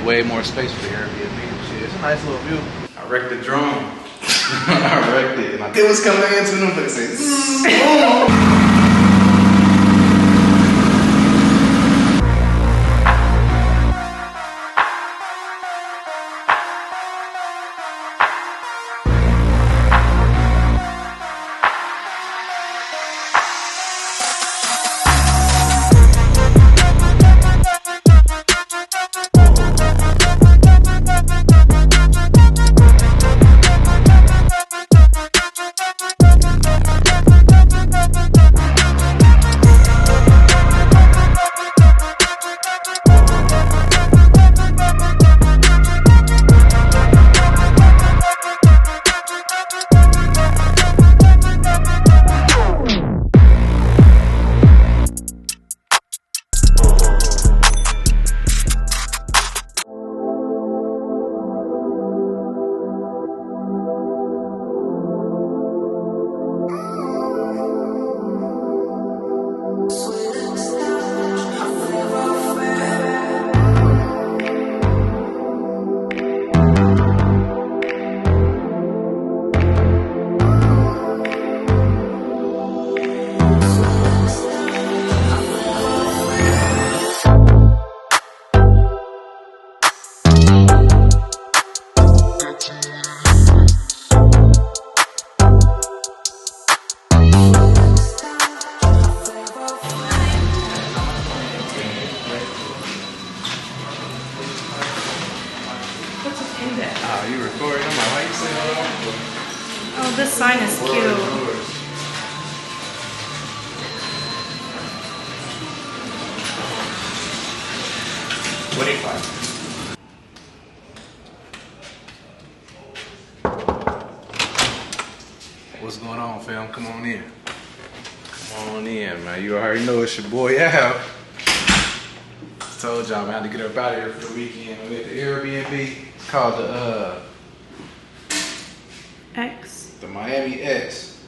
way more space for the Airbnb. Shit, it's a nice little view. I wrecked the drone. I wrecked it. And it was coming into them, but it says, oh, you recording? I'm like, why you saying all that? Oh, this sign is cute. What do you find? What's going on, fam? Come on in. Come on in, man. You already know it's your boy Al. Told y'all, man, I had to get up out of here for the weekend. We at the Airbnb. It's called the X. Miami X.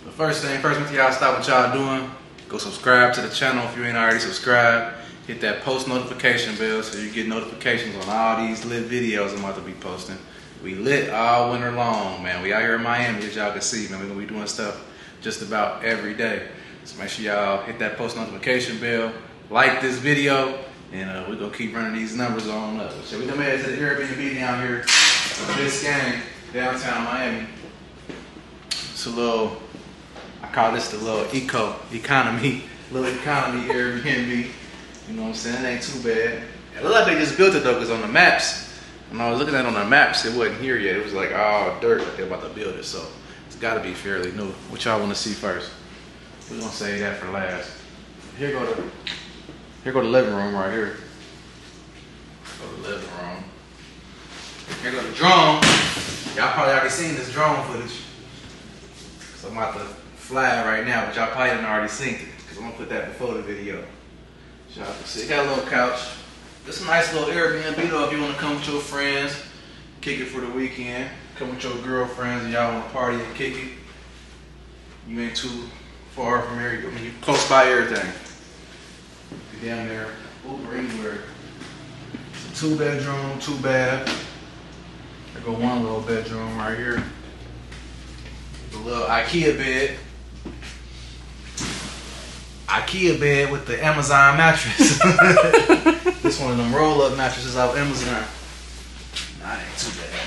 But first thing first, make y'all stop what y'all doing. Go subscribe to the channel if you ain't already subscribed. Hit that post notification bell so you get notifications on all these lit videos I'm about to be posting. We lit all winter long, man. We out here in Miami, as y'all can see, man. We're gonna be doing stuff just about every day. So make sure y'all hit that post notification bell, like this video, and we're gonna keep running these numbers on up. So we done made it to the Airbnb down here in Biscayne, downtown Miami. It's a little, I call this the little economy Airbnb. You know what I'm saying? It ain't too bad. It looked like they just built it though, because on the maps, when I was looking at it on the maps, it wasn't here yet. It was like all dirt, like they're about to build it. So it's gotta be fairly new. What y'all wanna see first? We're gonna save that for last. Here go the living room right here. Go to the living room. Here go the drone. Y'all probably already seen this drone footage. So I'm about to fly it right now, but y'all probably done already seen it, because I'm gonna put that before the video. So y'all can see, got a little couch. It's a nice little Airbnb though if you wanna come with your friends, kick it for the weekend. Come with your girlfriends and y'all wanna party and kick it. You ain't too far from here. I mean, you close by everything. Be down there, Uber anywhere. It's a 2-bedroom, 2-bath. There go one little bedroom right here. The little IKEA bed. IKEA bed with the Amazon mattress. This one of them roll-up mattresses off Amazon. Nah, it ain't too bad.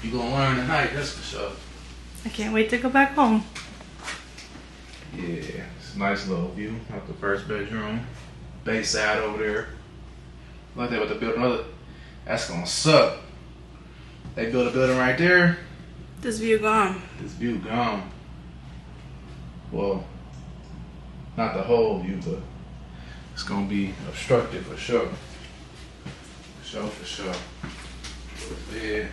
You gonna learn tonight, that's for sure. I can't wait to go back home. Yeah, it's a nice little view out the first bedroom. Bayside over there. Like they about to build another. That's gonna suck. They built a building right there. This view gone. This view gone. Well, not the whole view, but it's gonna be obstructed for sure. For sure. Yeah.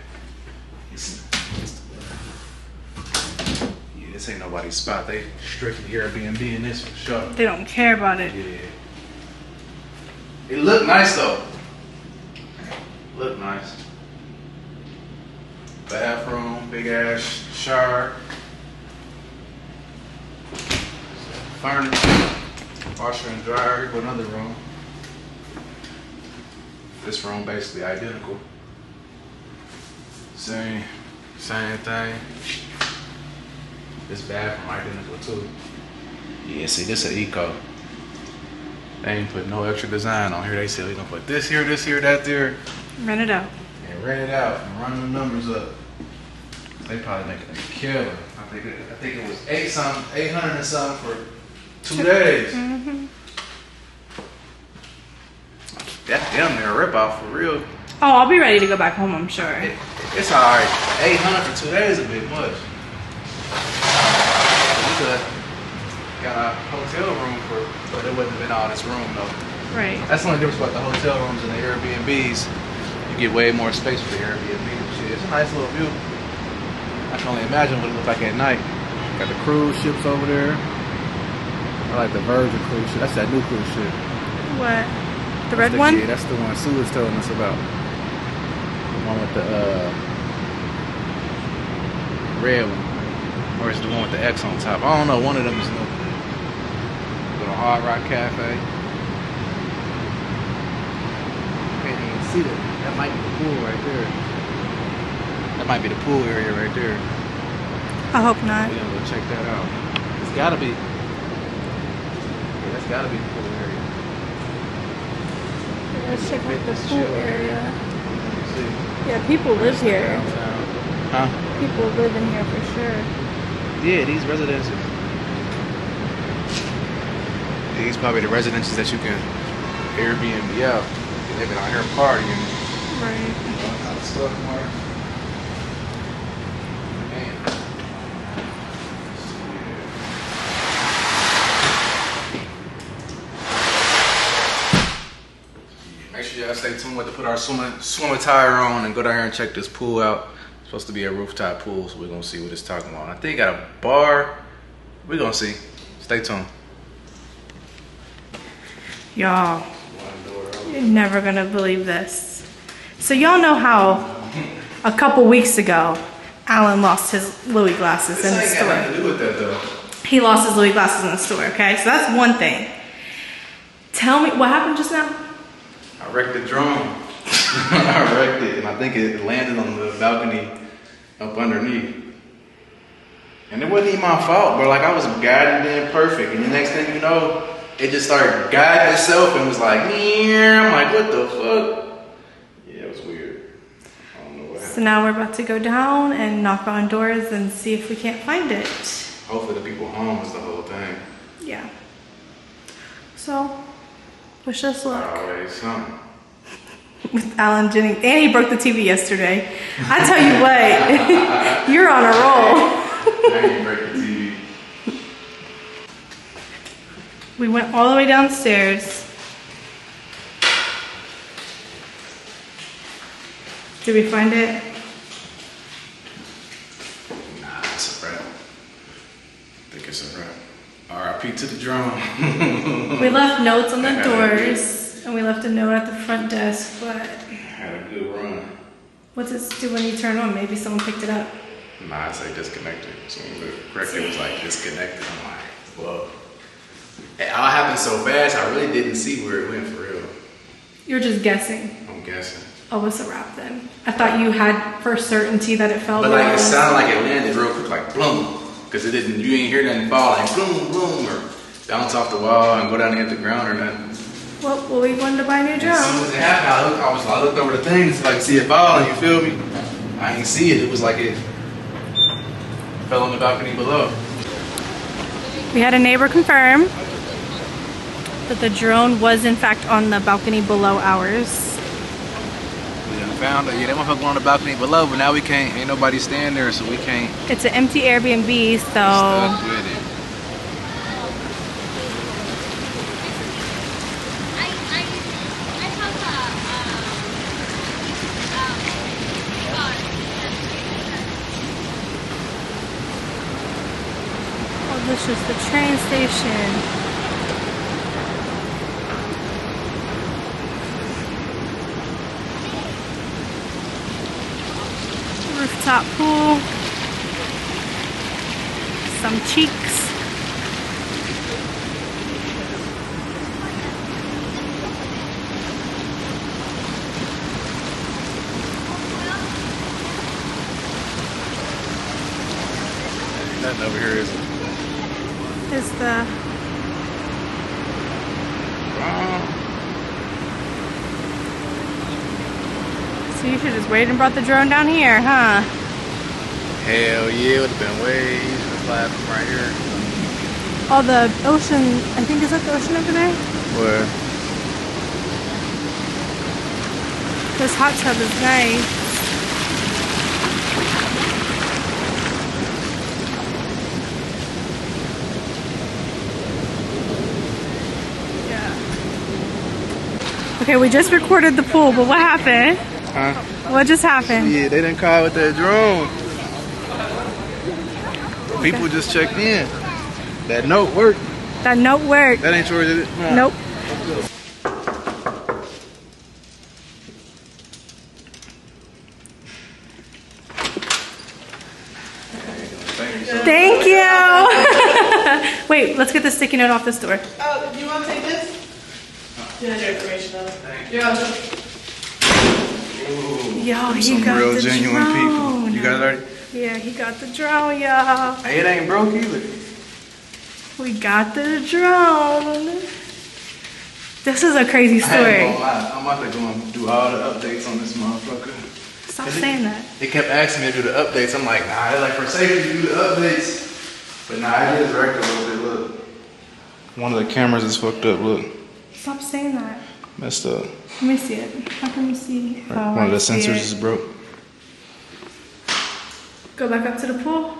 Yeah, this ain't nobody's spot. They strictly Airbnb in this for sure. They don't care about it. Yeah. It looked nice though. Looked nice. Bathroom, big ass shower. Furniture, washer and dryer. Here go another room. This room basically identical. Same thing. This bathroom identical too. Yeah, see, this is eco. They ain't put no extra design on here. They said we gonna put this here, that there. Rent it out. And rent it out and run the numbers up. They probably making a killer. I think it was 800 and something for 2 days. Mm-hmm. That's damn near a rip off for real. Oh, I'll be ready to go back home, I'm sure. It's alright. 800 for 2 days is a bit much. We could got a hotel room but it wouldn't have been all this room though. Right. That's the only difference about the hotel rooms and the Airbnbs. You get way more space for the Airbnb. Shit, it's a nice little view. I can only imagine what it looked like at night. Got the cruise ships over there. I like the Virgin cruise ship. That's that new cruise ship. What? The red one? Yeah, that's the one Sue was telling us about. The one with the red one. Or is it the one with the X on top? I don't know. One of them is new. Go to Hard Rock Cafe. Can't even see that. That might be the pool right there. That might be the pool area right there. I hope not. We're gonna go check that out. It's gotta be. Yeah, that's gotta be the pool area. Let's check out the pool area. Let's see. Yeah, people live here. Huh? People live in here for sure. Yeah, these residences. These probably the residences that you can Airbnb out. They've been out here partying. Right. All kind of stuff, Mark. Man. Make sure y'all stay tuned with to put our swim attire on and go down here and check this pool out. It's supposed to be a rooftop pool, so we're gonna see what it's talking about. I think it got a bar. We're gonna see. Stay tuned. Y'all, you're never gonna believe this. So y'all know how a couple weeks ago, Alan lost his Louis glasses in the store. This ain't got nothing to do with that though. He lost his Louis glasses in the store, okay? So that's one thing. Tell me, what happened just now? I wrecked the drone. I wrecked it, and I think it landed on the balcony up underneath. And it wasn't even my fault, bro. Like, I was guiding it in perfect, and the next thing you know, it just started guiding itself and was like, yeah. I'm like, what the fuck? Yeah, it was weird. I don't know what happened. So now we're about to go down and knock on doors and see if we can't find it. Hopefully the people home is the whole thing. Yeah. So, wish us luck. Always something. With Alan Jennings. And he broke the TV yesterday. I tell you what, you're on a roll. I ain't break the TV. We went all the way downstairs. Did we find it? Nah, it's a wrap. I think it's a wrap. R.I.P. to the drone. We left notes on the doors, and we left a note at the front desk, but Had a good run. what's it do when you turn on? Maybe someone picked it up. Nah, I say disconnected. So when the corrector was like disconnected, I'm like, whoa. It all happened so fast, I really didn't see where it went for real. You're just guessing. I'm guessing. Oh, it's a wrap then. I thought you had for certainty that it fell. But like it sounded like it landed real quick, like boom. Cause it didn't, you ain't hear nothing fall, like boom, boom, or bounce off the wall and go down and hit the ground or nothing. Well, we wanted to buy a new drone. As soon as it happened, I looked over the thing to like see it fall, and you feel me? I ain't see it. It was like it fell on the balcony below. We had a neighbor confirm that the drone was in fact on the balcony below ours. We done found it. Yeah, that motherfucker on the balcony below, but now we can't. Ain't nobody staying there, so we can't. It's an empty Airbnb, so Stuck with it. oh, this is the train station. Rooftop pool. Some cheeks. nothing over here, is it? Is the so you should just wait and brought the drone down here, huh? Hell yeah, it would have been way easier to fly from right here. Oh, the ocean, I think, is that the ocean over there? Where? This hot tub is nice. Yeah. Okay, we just recorded the pool, but what happened? Huh? What just happened? Yeah, they didn't call with that drone. People just checked in. That note worked. That note worked. That ain't yours, is it? Nah. Nope. Thank you. Wait, let's get the sticky note off this door. Oh, do you want to take this? Yeah, your information on it. Yeah. Yo, he Some got real the genuine drone. people. You got it already? Yeah, he got the drone, y'all. Hey, it ain't broke either. We got the drone. This is a crazy I story. ain't gonna lie. I'm about to go and do all the updates on this motherfucker. Stop saying that. They kept asking me to do the updates. I'm like, nah, they're like, for safety, do the updates. But nah, it is wrecked a little bit, look. One of the cameras is fucked up, look. Stop saying that. Messed up. Let me see it. How can you see? Oh, One of the I see sensors it. is broke. Go back up to the pool.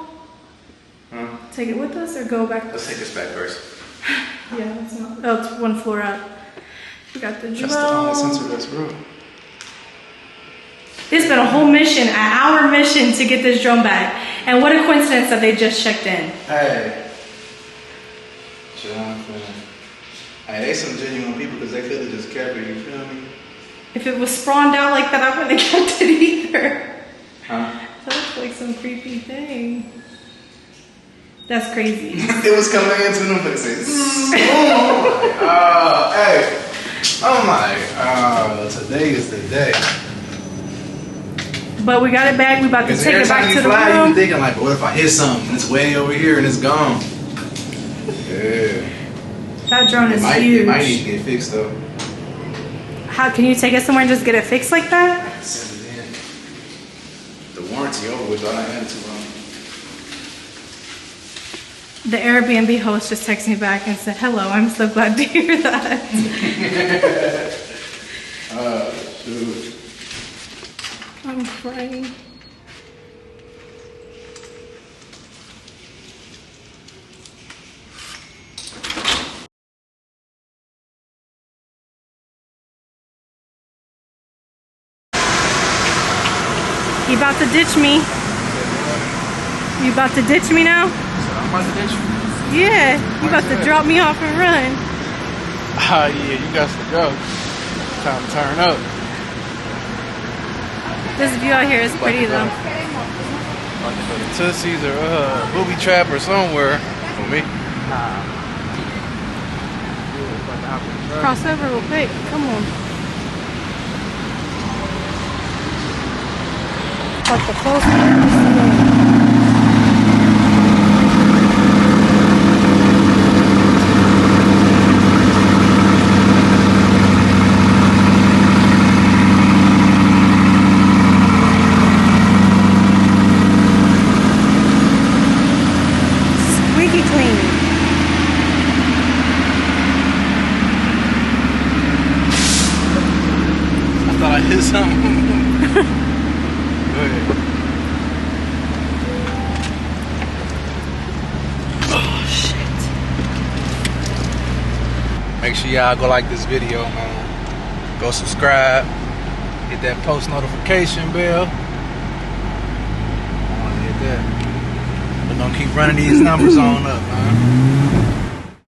Huh? Take it with us or go back? Let's take this back first. Yeah, that's not. Oh, it's one floor up. We got the drone. That's the only sensor that's broke. It's been a whole mission, an hour mission to get this drone back. And what a coincidence that they just checked in. Hey. Jonathan. Hey, they some genuine people because they could have just kept it, you feel me? If it was spawned out like that, I wouldn't have kept it either. Huh? That looks like some creepy thing. That's crazy. It was coming into them places. Hey. I'm like, today is the day. But we got it back. We about to take it back to the You room. be thinking like, what if I hit something and it's way over here and it's gone? Yeah. That drone is It huge. might need to get fixed though. How can you take it somewhere and just get it fixed like that? Send it in. The warranty over with, all I had too long. The Airbnb host just texted me back and said, "Hello, I'm so glad to hear that." Shoot. I'm crying. You about to ditch me? You about to ditch me now? I'm about to ditch you. Yeah, you about to drop me off and run. Ah, yeah, you got to go. Time to turn up. This view out here is pretty though. Like for the Tussies or Booby Trap or somewhere. For me. Cross over real quick. Come on. But the closer. Squeaky clean. I thought I hit something. Go ahead. Oh shit. Make sure y'all go like this video, man. Go subscribe. Hit that post notification bell. I want to hit that. We're gonna keep running these numbers on up, man.